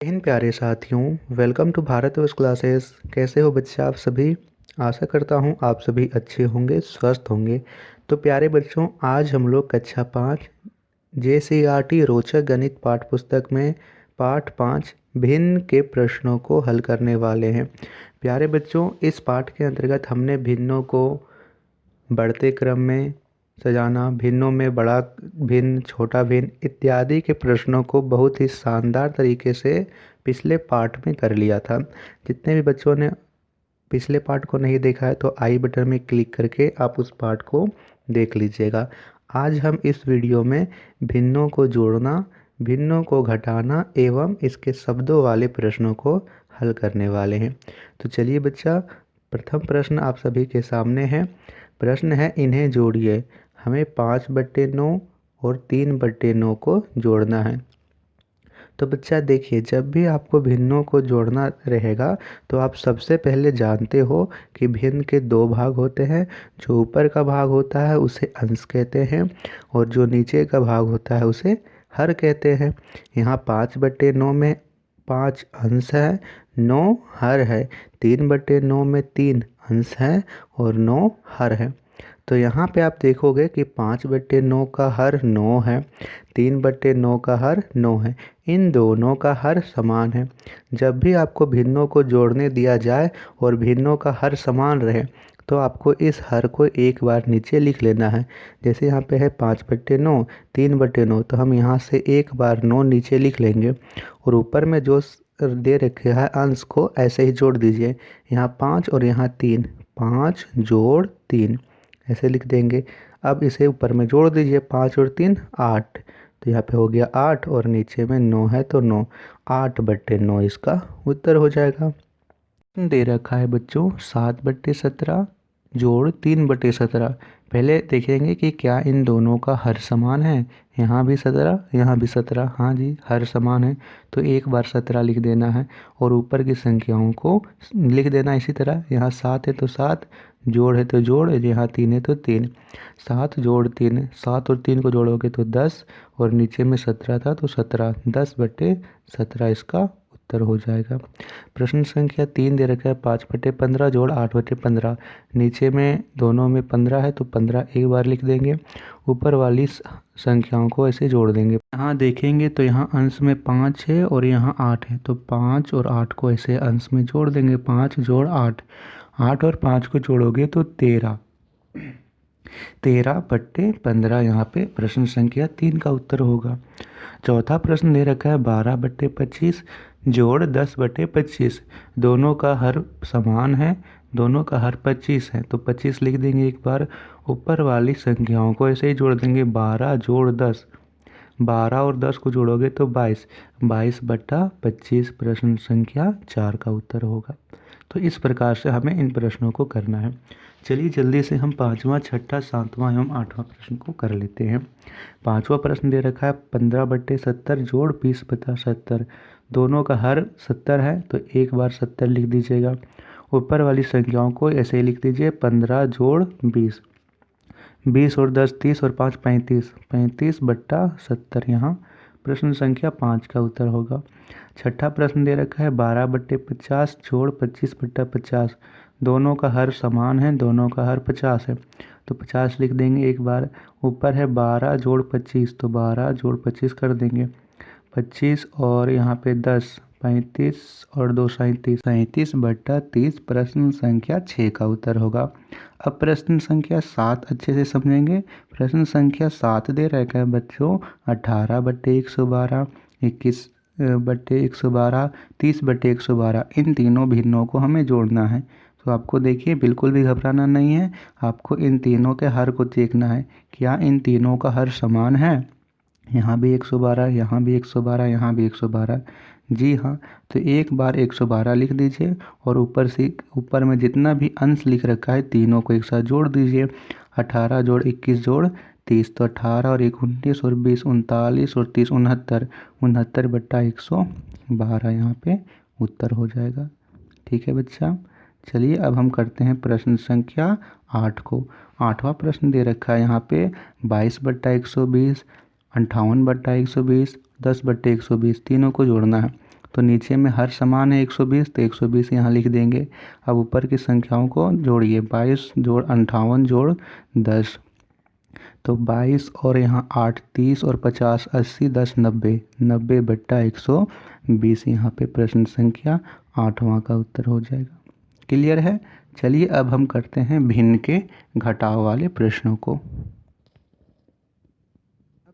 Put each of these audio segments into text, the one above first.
इन प्यारे साथियों, welcome to Bharat verse classes. कैसे हो बच्चे आप सभी? आशा करता हूँ आप सभी अच्छे होंगे, स्वस्थ होंगे। तो प्यारे बच्चों, आज हम लोग कक्षा 5 JCERT रोचक गणित पाठ पुस्तक में पाठ 5 भिन्न के प्रश्नों को हल करने वाले हैं। प्यारे बच्चों, इस पाठ के अंतर्गत हमने भिन्नों को बढ़ते क्रम में सजाना, भिन्नों में बड़ा भिन्न, छोटा भिन्न इत्यादि के प्रश्नों को बहुत ही शानदार तरीके से पिछले पार्ट में कर लिया था। जितने भी बच्चों ने पिछले पार्ट को नहीं देखा है तो आई बटन में क्लिक करके आप उस पार्ट को देख लीजिएगा। आज हम इस वीडियो में भिन्नों को जोड़ना, भिन्नों को घटाना एवं इसके शब्दों वाले प्रश्नों को हल करने वाले हैं। तो चलिए बच्चा, प्रथम प्रश्न आप सभी के सामने है। प्रश्न है, इन्हें जोड़िए। हमें 5/9 और 3/9 को जोड़ना है। तो बच्चा देखिए, जब भी आपको भिन्नों को जोड़ना रहेगा तो आप सबसे पहले जानते हो कि भिन्न के दो भाग होते हैं। जो ऊपर का भाग होता है उसे अंश कहते हैं और जो नीचे का भाग होता है उसे हर कहते हैं। यहाँ 5/9 में 5 अंश है, 9 हर है। 3/9 में 3 अंश है और 9 हर है। तो यहाँ पे आप देखोगे कि 5/9 का हर 9 है, 3/9 का हर 9 है। इन दोनों का हर समान है। जब भी आपको भिन्नों को जोड़ने दिया जाए और भिन्नों का हर समान रहे तो आपको इस हर को एक बार नीचे लिख लेना है। जैसे यहाँ पे है 5/9, 3/9, तो हम यहाँ से एक बार 9 नीचे लिख लेंगे और ऊपर में जो दे रखे है अंश को ऐसे ही जोड़ दीजिए। यहाँ 5 और यहाँ 3, 5 जोड़ 3 ऐसे लिख देंगे। अब इसे ऊपर में जोड़ दीजिए, 5 और 3 8, तो यहाँ पे हो गया 8 और नीचे में 9 है तो 9, 8/9 इसका उत्तर हो जाएगा। दे रखा है बच्चों 7/17 जोड़ 3/17। पहले देखेंगे कि क्या इन दोनों का हर समान है। यहाँ भी 17, यहाँ भी 17, हाँ जी हर समान है। तो एक बार 17 लिख देना है और ऊपर की संख्याओं को लिख देना इसी तरह। यहाँ 7 है तो 7, जोड़ है तो जोड़, यहाँ 3 है तो 3, 7 जोड़ 3, 7 और 3 को जोड़ोगे तो 10 और नीचे में 17 था तो 17, 10/17 इसका उत्तर हो जाएगा। प्रश्न संख्या 3 दे रखा है 5/15 जोड़ 8/15। नीचे में दोनों में 15 है तो 15 एक बार लिख देंगे। ऊपर वाली संख्याओं को ऐसे जोड़ देंगे। यहाँ देखेंगे तो यहाँ अंश में 5 है और यहाँ 8 है तो 5 और 8 को ऐसे अंश में जोड़ देंगे। 5 जोड़ 8, 8 और 5 को जोड़ोगे तो 13, 13/15 यहाँ पे प्रश्न संख्या 3 का उत्तर होगा। चौथा प्रश्न दे रखा है 12/25 जोड़ 10/25। दोनों का हर समान है, दोनों का हर 25 है तो 25 लिख देंगे एक बार। ऊपर वाली संख्याओं को ऐसे ही जोड़ देंगे। 12 जोड़ 10, 12 और 10 को जोड़ोगे तो 22, 22/25 प्रश्न संख्या 4 का उत्तर होगा। तो इस प्रकार से हमें इन प्रश्नों को करना है। चलिए जल्दी से हम 5वां, 6ठा, 7वां एवं 8वां प्रश्न को कर लेते हैं। 5वां प्रश्न दे रखा है 15/70 जोड़ 20/70। दोनों का हर 70 है तो एक बार 70 लिख दीजिएगा। ऊपर वाली संख्याओं को ऐसे ही लिख दीजिए। 15 जोड़ 20, 20 और 10 30 और 5 35, 35/70 यहाँ प्रश्न संख्या 5 का उत्तर होगा। छठा प्रश्न दे रखा है 12/50 जोड़ 25/50। दोनों का हर समान है, दोनों का हर 50 है तो 50 लिख देंगे एक बार। ऊपर है 12 जोड़ 25 तो 12 जोड़ 25 कर देंगे। 25 और यहाँ पे 10, 35 और 2 37, 37/30 प्रश्न संख्या 6 का उत्तर होगा। अब प्रश्न संख्या 7 अच्छे से समझेंगे। प्रश्न संख्या 7 दे रखा है बच्चों 18/112, 21/112, 30/112। इन तीनों भिन्नों को हमें जोड़ना है। तो आपको देखिए बिल्कुल भी घबराना नहीं है। आपको इन तीनों के हर को देखना है। क्या इन तीनों का हर समान है? यहाँ भी 112, यहाँ भी 112, यहाँ भी 112। जी हाँ, तो एक बार 112 लिख दीजिए और ऊपर में जितना भी अंश लिख रखा है तीनों को एक साथ जोड़ दीजिए। 18 जोड़ 21 जोड़ 30 तो 18 और 1 19 और 20 39 और 30 69, 69/112 यहाँ पे उत्तर हो जाएगा। ठीक है बच्चा, चलिए अब हम करते हैं प्रश्न संख्या 8 को। 8वां प्रश्न दे रखा है यहाँ पे 22/120, 58/120, 10/120। तीनों को जोड़ना है तो नीचे में हर समान है 120, तो 120 यहाँ लिख देंगे। अब ऊपर की संख्याओं को जोड़िए, 22 जोड़ 58 जोड़ 10, तो 22 और यहाँ 8 30 और 50 80 10 90, 90 बट्टा 120 यहाँ पे प्रश्न संख्या 8वां का उत्तर हो जाएगा। क्लियर है। चलिए अब हम करते हैं भिन्न के घटाव वाले प्रश्नों को।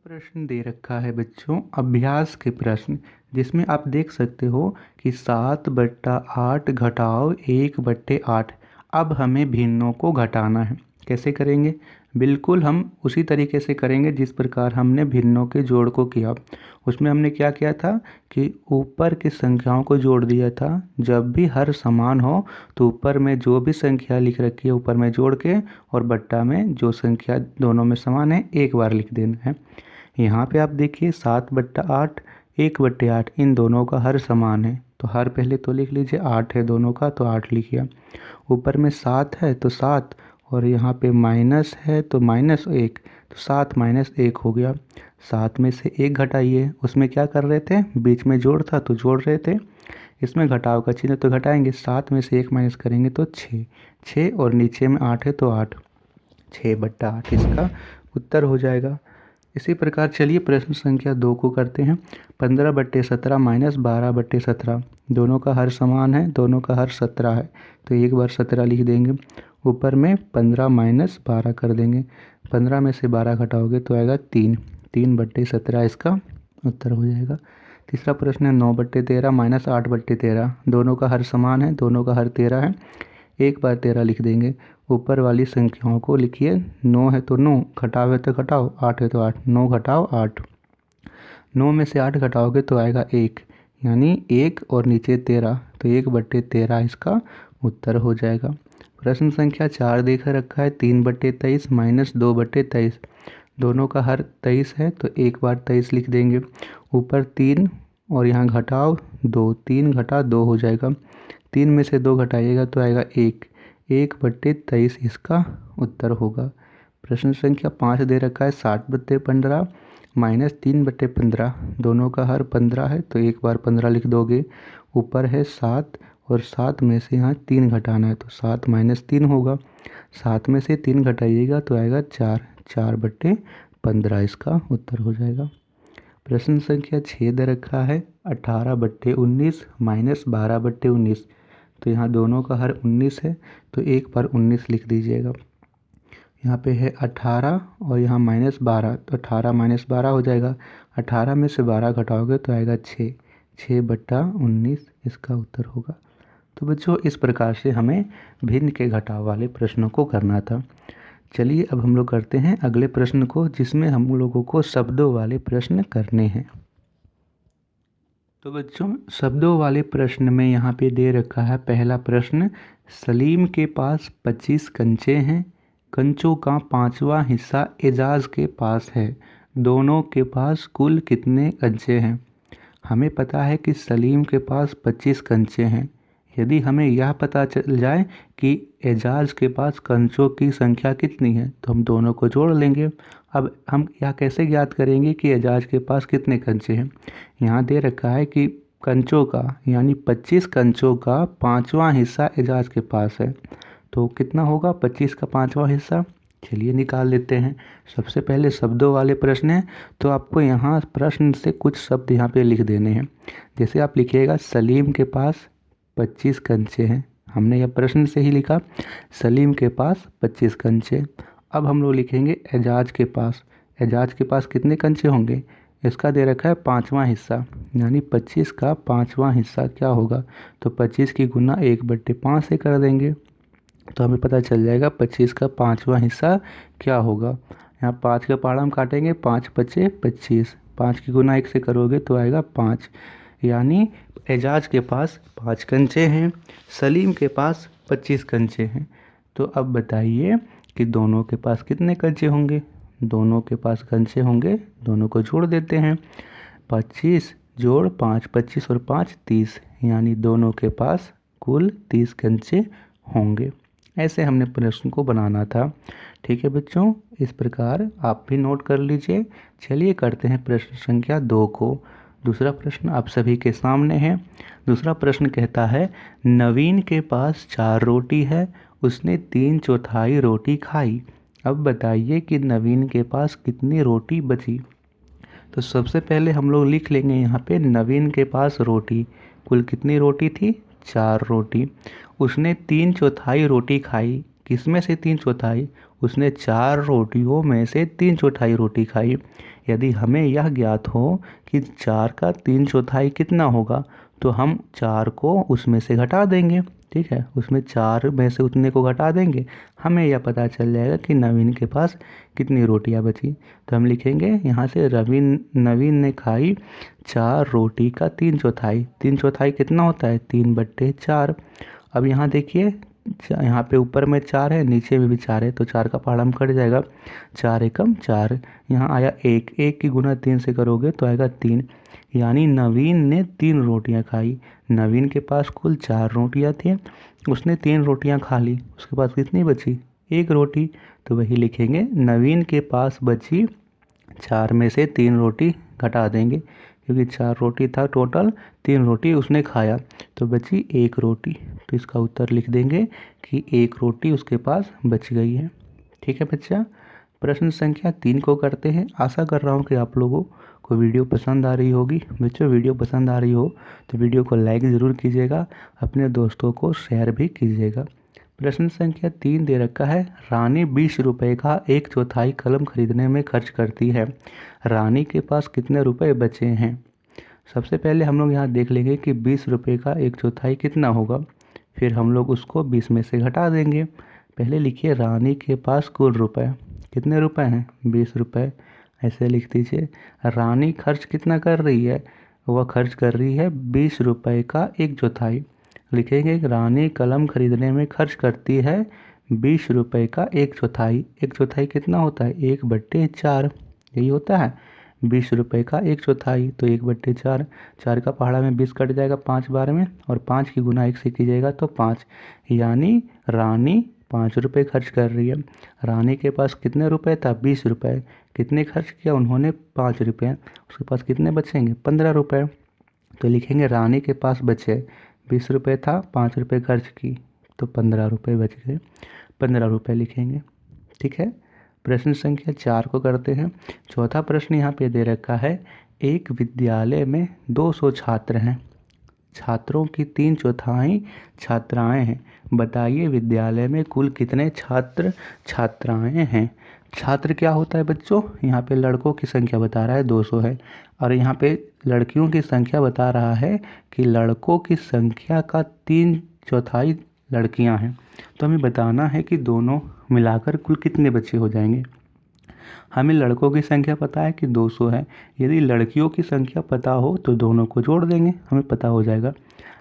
प्रश्न दे रखा है बच्चों अभ्यास के प्रश्न, जिसमें आप देख सकते हो कि 7 बट्टा 8 घटाव 1 बट्टे 8। अब हमें भिन्नों को घटाना है। कैसे करेंगे? बिल्कुल हम उसी तरीके से करेंगे जिस प्रकार हमने भिन्नों के जोड़ को किया। उसमें हमने क्या किया था कि ऊपर की संख्याओं को जोड़ दिया था। जब भी हर समान हो तो ऊपर में जो भी संख्या लिख रखी है ऊपर में जोड़ के, और बट्टा में जो संख्या दोनों में समान है एक बार लिख देना है। यहाँ पे आप देखिए 7 बट्टा 8 1 बट्टे 8, इन दोनों का हर समान है तो हर पहले तो लिख लीजिए, 8 है दोनों का तो 8 लिखिए। ऊपर में 7 है तो 7, और यहाँ पे माइनस है तो -1, तो 7 - 1 हो गया। 7 में से 1 घटाइए, उसमें क्या कर रहे थे, बीच में जोड़ था तो जोड़ रहे थे, इसमें घटाव का चिन्ह तो घटाएंगे। 7 में से 1 माइनस करेंगे तो 6, 6 और नीचे में 8 है तो 8, 6 बट्टा 8 इसका उत्तर हो जाएगा। इसी प्रकार चलिए प्रश्न संख्या 2 को करते हैं। 15 बट्टे 17 माइनस 12 बट्टे 17, दोनों का हर समान है, दोनों का हर 17 है तो एक बार 17 लिख देंगे। ऊपर में 15 माइनस 12 कर देंगे, 15 में से 12 घटाओगे तो आएगा 3, 3 बट्टे 17 इसका उत्तर हो जाएगा। तीसरा प्रश्न है 9 बट्टे 13 माइनस 8 बट्टे 13, दोनों का हर समान है, दोनों का हर 13 है, एक बार 13 लिख देंगे। ऊपर वाली संख्याओं को लिखिए, 9 है तो 9, घटाव है तो घटाओ, 8 है तो 8, 9 घटाओ 8, 9 में से 8 घटाओगे तो आएगा 1, यानी 1 और नीचे 13 तो 1 बट्टे 13 इसका उत्तर हो जाएगा। प्रश्न संख्या 4 देख रखा है 3 बट्टे 23 माइनस 2 बट्टे 23, दोनों का हर 23 है तो एक बार 23 लिख देंगे। ऊपर 3 और यहाँ घटाओ 2, 3 घटा 2 हो जाएगा, 3 में से 2 घटाइएगा तो आएगा 1, 1 बट्टे 23 इसका उत्तर होगा। प्रश्न संख्या 5 दे रखा है 60 बट्टे 15 माइनस 3 बट्टे 15, दोनों का हर 15 है तो एक बार 15 लिख दोगे। ऊपर है 7 और 7 में से यहाँ 3 घटाना है तो 7 माइनस 3 होगा, 7 में से 3 घटाइएगा तो आएगा 4, 4 बट्टे 15 इसका उत्तर हो जाएगा। प्रश्न संख्या 6 दे रखा है 18 बट्टे 19 माइनस 12 बट्टे 19, तो यहाँ दोनों का हर 19 है तो एक बार 19 लिख दीजिएगा। यहाँ पे है 18 और यहाँ -12, तो 18 - 12 हो जाएगा, 18 में से 12 घटाओगे तो आएगा 6, 6 बट्टा 19 इसका उत्तर होगा। तो बच्चों इस प्रकार से हमें भिन्न के घटाव वाले प्रश्नों को करना था। चलिए अब हम लोग करते हैं अगले प्रश्न को, जिसमें हम लोगों को शब्दों वाले प्रश्न करने हैं। तो बच्चों शब्दों वाले प्रश्न में यहाँ पे दे रखा है पहला प्रश्न, सलीम के पास 25 कंचे हैं, कंचों का 5वां हिस्सा एजाज के पास है, दोनों के पास कुल कितने कंचे हैं। हमें पता है कि सलीम के पास 25 कंचे हैं। यदि हमें यह पता चल जाए कि एजाज के पास कंचों की संख्या कितनी है तो हम दोनों को जोड़ लेंगे। अब हम यह कैसे ज्ञात करेंगे कि एजाज के पास कितने कंचे हैं। यहाँ दे रखा है कि कंचों का यानी 25 कंचों का 5वां हिस्सा एजाज के पास है, तो कितना होगा 25 का 5वां हिस्सा। चलिए निकाल लेते हैं। सबसे पहले शब्दों वाले प्रश्न हैं तो आपको यहाँ प्रश्न से कुछ शब्द यहाँ पे लिख देने हैं। जैसे आप लिखिएगा सलीम के पास 25 कंचे हैं, हमने यह प्रश्न से ही लिखा, सलीम के पास 25 कंचे। अब हम लोग लिखेंगे एजाज के पास, एजाज के पास कितने कंचे होंगे, इसका दे रखा है 5वां हिस्सा, यानी 25 का 5वां हिस्सा क्या होगा, तो 25 की गुना 1/5 से कर देंगे तो हमें पता चल जाएगा 25 का 5वां हिस्सा क्या होगा। यहाँ 5 का पहाड़ा हम काटेंगे, 5 × 5 = 25, 5 की गुना 1 से करोगे तो आएगा 5, यानी एजाज के पास 5 कंचे हैं, सलीम के पास 25 कंचे हैं। तो अब बताइए कि दोनों के पास कितने कंचे होंगे। दोनों के पास कंचे होंगे, दोनों को जोड़ देते हैं, 25 जोड़ 5, 25 और 5 30, यानी दोनों के पास कुल 30 कंचे होंगे। ऐसे हमने प्रश्न को बनाना था। ठीक है बच्चों, इस प्रकार आप भी नोट कर लीजिए। चलिए करते हैं प्रश्न संख्या 2 को। दूसरा प्रश्न आप सभी के सामने है। दूसरा प्रश्न कहता है, नवीन के पास 4 रोटी है, उसने 3/4 रोटी खाई। अब बताइए कि नवीन के पास कितनी रोटी बची। तो सबसे पहले हम लोग लिख लेंगे यहाँ पे नवीन के पास रोटी, कुल कितनी रोटी थी, 4 रोटी। उसने 3/4 रोटी खाई, किसमें से 3/4, उसने 4 रोटियों में से 3/4 रोटी खाई। यदि हमें यह ज्ञात हो कि 4 का 3/4 कितना होगा, तो हम 4 को उसमें से घटा देंगे। ठीक है, उसमें 4 में से उतने को घटा देंगे, हमें यह पता चल जाएगा कि नवीन के पास कितनी रोटियां बची। तो हम लिखेंगे यहाँ से नवीन ने खाई 4 रोटी का 3/4। 3/4 कितना होता है, 3/4। अब यहाँ देखिए, यहाँ पे ऊपर में 4 है, नीचे में भी 4 है, तो 4 का पहाड़ा में कट जाएगा, 4 एकम 4। यहाँ आया 1, 1 की गुना 3 से करोगे तो आएगा 3, यानी नवीन ने 3 रोटियां खाई। नवीन के पास कुल 4 रोटियां थी, उसने 3 रोटियां खा ली, उसके पास कितनी बची, 1 रोटी। तो वही लिखेंगे, नवीन के पास बची 4 में से 3 रोटी घटा देंगे, क्योंकि 4 रोटी था टोटल, 3 रोटी उसने खाया, तो बची 1 रोटी। तो इसका उत्तर लिख देंगे कि 1 रोटी उसके पास बच गई है। ठीक है बच्चा, प्रश्न संख्या 3 को करते हैं। आशा कर रहा हूँ कि आप लोगों को वीडियो पसंद आ रही होगी। बच्चों, वीडियो पसंद आ रही हो तो वीडियो को लाइक ज़रूर कीजिएगा, अपने दोस्तों को शेयर भी कीजिएगा। प्रश्न संख्या 3 दे रखा है, रानी 20 रुपये का 1/4 कलम खरीदने में खर्च करती है, रानी के पास कितने रुपए बचे हैं। सबसे पहले हम लोग यहाँ देख लेंगे कि 20 रुपये का 1/4 कितना होगा, फिर हम लोग उसको 20 में से घटा देंगे। पहले लिखिए, रानी के पास कुल रुपए कितने रुपए हैं, 20 रुपये। ऐसे लिख दीजिए, रानी खर्च कितना कर रही है, वह खर्च कर रही है 20 रुपये का 1/4। लिखेंगे, रानी कलम खरीदने में खर्च करती है 20 रुपये का 1/4। 1/4 कितना होता है, 1/4, यही होता है 20 रुपये का 1/4। तो 1/4, 4 का पहाड़ा में 20 कट जाएगा 5 बार में, और 5 की गुना 1 से कीजिएगा तो 5, यानी रानी 5 रुपये खर्च कर रही है। रानी के पास कितने रुपए था, 20 रुपये, कितने खर्च किया उन्होंने, 5 रुपये, उसके पास कितने बचेंगे, 15 रुपये। तो लिखेंगे, रानी के पास बचे 20 रुपये था, 5 रुपये खर्च की, तो 15 रुपये बच गए, 15 रुपये लिखेंगे। ठीक है, प्रश्न संख्या 4 को करते हैं। चौथा प्रश्न यहाँ पे दे रखा है, एक विद्यालय में 200 छात्र हैं, छात्रों की 3/4 छात्राएं हैं, बताइए विद्यालय में कुल कितने छात्र छात्राएं हैं। छात्र क्या होता है बच्चों, यहाँ पे लड़कों की संख्या बता रहा है 200 है, और यहाँ पे लड़कियों की संख्या बता रहा है कि लड़कों की संख्या का 3/4 लड़कियां हैं। तो हमें बताना है कि दोनों मिलाकर कुल कितने बच्चे हो जाएंगे। हमें लड़कों की संख्या पता है कि 200 है, यदि लड़कियों की संख्या पता हो तो दोनों को जोड़ देंगे, हमें पता हो जाएगा।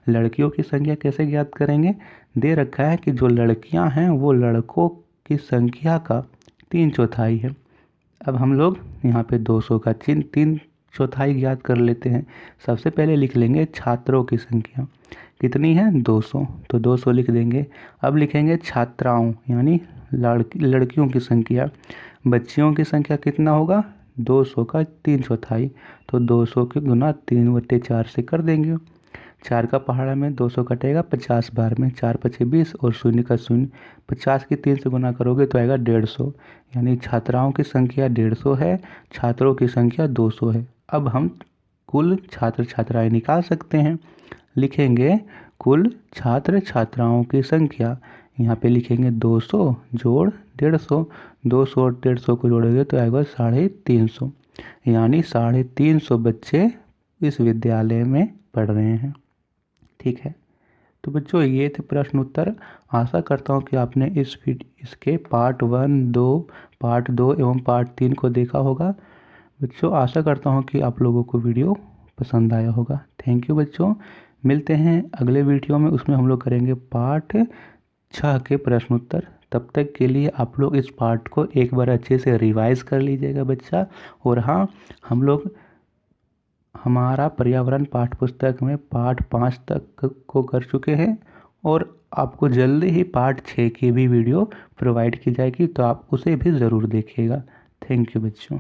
लड़कियों की संख्या कैसे ज्ञात करेंगे, दे रखा है कि जो लड़कियां हैं वो लड़कों की संख्या का 3/4 है। अब हम लोग यहाँ पे 200 का 3/4 ज्ञात कर लेते हैं। सबसे पहले लिख लेंगे छात्रों की संख्या कितनी है, 200, तो 200 लिख देंगे। अब लिखेंगे छात्राओं यानी लड़कियों की संख्या, बच्चियों की संख्या कितना होगा, 200 का 3/4, तो 200 के गुना 3/4 से कर देंगे। 4 का पहाड़ा में 200 कटेगा 50 बार में, 4 पचे 20 और 0 का 0, 50 की 3 से गुना करोगे तो आएगा 150, यानी छात्राओं की संख्या 150 है, छात्रों की संख्या 200 है। अब हम कुल छात्र छात्राएं निकाल सकते हैं। लिखेंगे कुल छात्र छात्राओं की संख्या, यहाँ पे लिखेंगे 200 जोड़ 150, 200 और 150 को जोड़ेंगे तो आएगा 350, यानी 350 बच्चे इस विद्यालय में पढ़ रहे हैं। ठीक है, तो बच्चों ये थे प्रश्न उत्तर। आशा करता हूँ कि आपने इसके पार्ट 2 एवं पार्ट 3 को देखा होगा। बच्चों आशा करता हूँ कि आप लोगों को वीडियो पसंद आया होगा। थैंक यू बच्चों, मिलते हैं अगले वीडियो में, उसमें हम लोग करेंगे पार्ट 6 के प्रश्न उत्तर। तब तक के लिए आप लोग इस पार्ट को एक बार अच्छे से रिवाइज कर लीजिएगा बच्चा। और हाँ, हम लोग हमारा पर्यावरण पाठ्य पुस्तक में पार्ट 5 तक को कर चुके हैं, और आपको जल्दी ही पार्ट 6 की भी वीडियो प्रोवाइड की जाएगी, तो आप उसे भी ज़रूर देखिएगा। थैंक यू बच्चों।